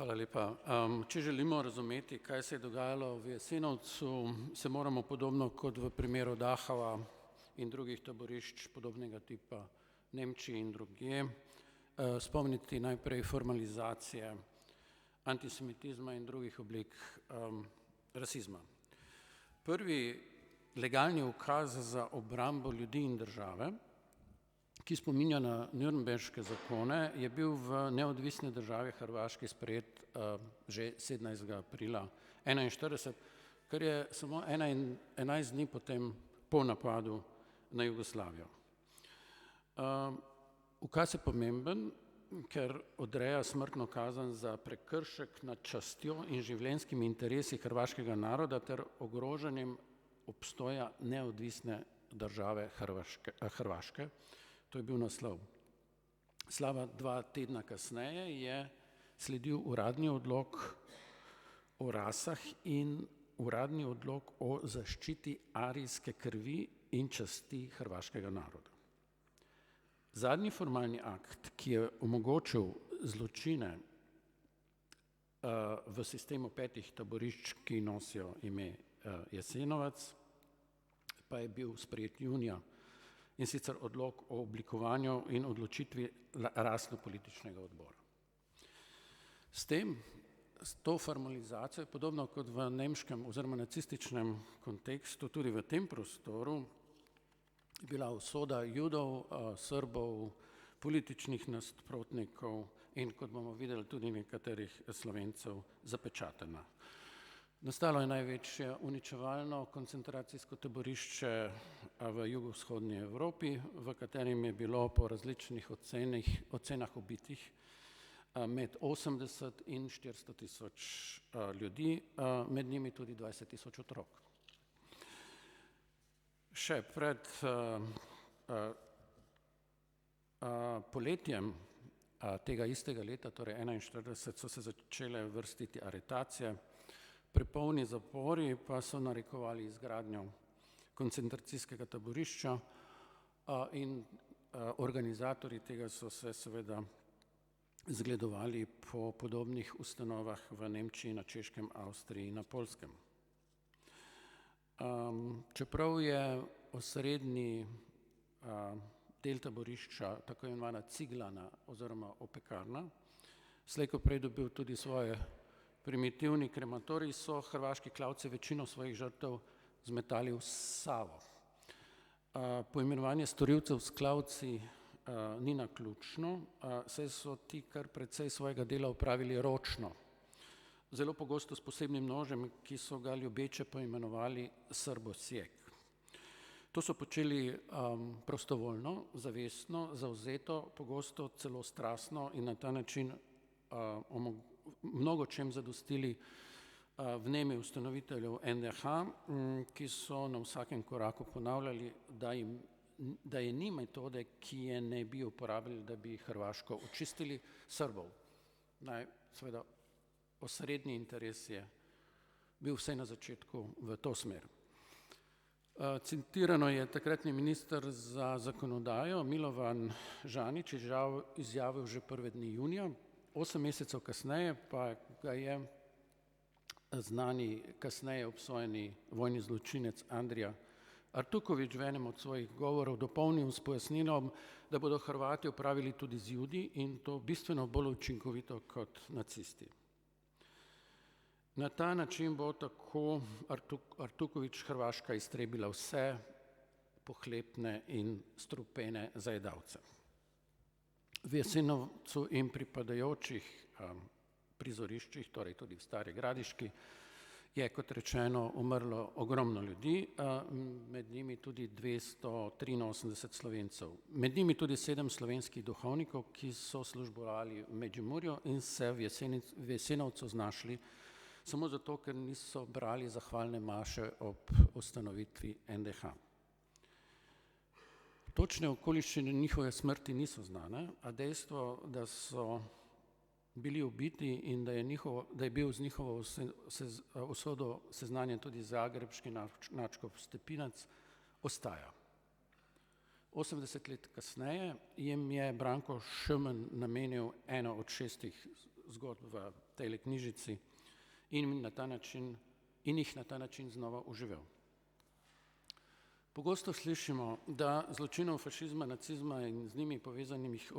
Hvala lepa. Če želimo razumeti, kaj se je dogajalo v Jasenovcu, se moramo podobno kot v primeru Dachau in drugih taborišč podobnega tipa v Nemčiji in drugje, spomniti najprej formalizacije antisemitizma in drugih oblik rasizma. Prvi legalni ukaz za obrambo ljudi in države, ki spominja na Nürnberške zakone, je bil v neodvisni državi Hrvaški sprejet že 17. aprila 1941, kar je samo 11 dni potem po napadu na Jugoslavijo. Ukaz je pomemben, ker odreja smrtno kazen za prekršek nad častjo in življenjskimi interesi hrvaškega naroda ter ogrožanjem obstoja neodvisne države Hrvaške. To je bil naslov. Slaba 2 tedna kasneje je sledil uradni odlok o rasah in uradni odlok o zaščiti arijske krvi in časti hrvaškega naroda. Zadnji formalni akt, ki je omogočil zločine v sistemu 5 taborišč, ki nosijo ime Jasenovac, pa je bil sprejet junija, in sicer odlok o oblikovanju in odločitvi rasno-političnega odbora. S to formalizacijo, podobno kot v nemškem oziroma nacističnem kontekstu, tudi v tem prostoru bila usoda Judov, Srbov, političnih nasprotnikov in, kot bomo videli, tudi nekaterih Slovencev zapečatena. Nastalo je največje uničevalno koncentracijsko taborišče v jugovzhodni Evropi, v katerem je bilo po različnih ocenah ubitih med 80 in 400 tisoč ljudi, med njimi tudi 20 tisoč otrok. Še pred poletjem tega istega leta, torej 1941, so se začele vrstiti aretacije, prepolni zapori pa so narekovali izgradnjo koncentracijskega taborišča in organizatorji tega so se seveda zgledovali po podobnih ustanovah v Nemčiji, na Češkem, Avstriji in na Poljskem. Čeprav je osrednji del taborišča tako imenovana ciglana oziroma opekarna, slej ko prej dobil tudi svoje primitivni krematorij, so hrvaški klavci večino svojih žrtev zmetali v Savo. Poimenovanje storilcev s klavci ni naključno, saj so ti kar precej svojega dela opravili ročno, zelo pogosto s posebnim nožem, ki so ga ljubeče poimenovali srbosjek. To so počeli prostovoljno, zavestno, zavzeto, pogosto celo strastno in na ta način mnogo čem zadostili vnemi ustanoviteljev NDH, ki so na vsakem koraku ponavljali, da je ni metode, ki je ne bi uporabili, da bi Hrvaško očistili Srbov. Seveda osrednji interes je bil vse na začetku v to smer. Citirano je takratni minister za zakonodajo Milovan Žanić izjavil že prve dni junija, 8 mesecev kasneje pa ga je znani kasneje obsojeni vojni zločinec Andrija Artuković v enem od svojih govorov dopolnil s pojasnilom, da bodo Hrvati opravili tudi z Judi in to bistveno bolj učinkovito kot nacisti. Na ta način bo tako Artuković Hrvaška iztrebila vse pohlepne in strupene zajedavce. V Jasenovcu in pripadajočih prizoriščih, torej tudi v Stari Gradiški, je, kot rečeno, umrlo ogromno ljudi, med njimi tudi 283 Slovencev. Med njimi tudi 7 slovenskih duhovnikov, ki so službovali v Međimurju in se v Jasenovcu znašli samo zato, ker niso brali zahvalne maše ob ustanovitvi NDH. Točne okoliščine njihove smrti niso znane, a dejstvo, da so bili ubiti in da je bil z njihovo usodo seznanjen tudi zagrebški nadškof Stepinac, ostaja. 80 let kasneje jim je Branko Šumen namenil eno od 6 zgodb v tej knjižici in jih na ta način znova oživel. Pogosto slišimo, da zločinov fašizma, nacizma in z njimi povezanih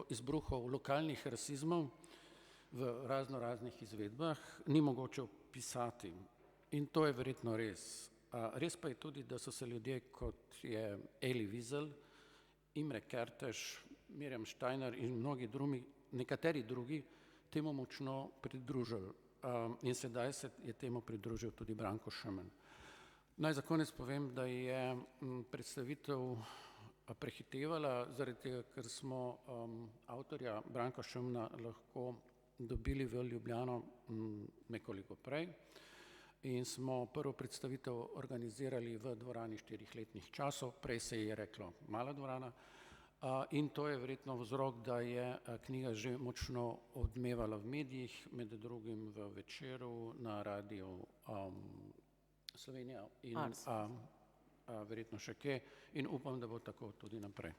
izbruhov lokalnih rasizmov v raznih izvedbah ni mogoče opisati. In to je verjetno res. Res pa je tudi, da so se ljudje, kot je Elie Wiesel, Imre Kertész, Mirjam Steiner in nekateri drugi temu močno pridružili. In sedaj se je temu pridružil tudi Branko Šemen. Naj za konec povem, da je predstavitev prehitevala, zaradi tega, ker smo avtorja Branka Šemna lahko dobili v Ljubljano nekoliko prej in smo prvo predstavitev organizirali v dvorani 4 letnih časov, prej se je reklo Mala dvorana, in to je verjetno vzrok, da je knjiga že močno odmevala v medijih, med drugim v Večeru, na radiju Slovenija in verjetno še kje, in upam, da bo tako tudi naprej.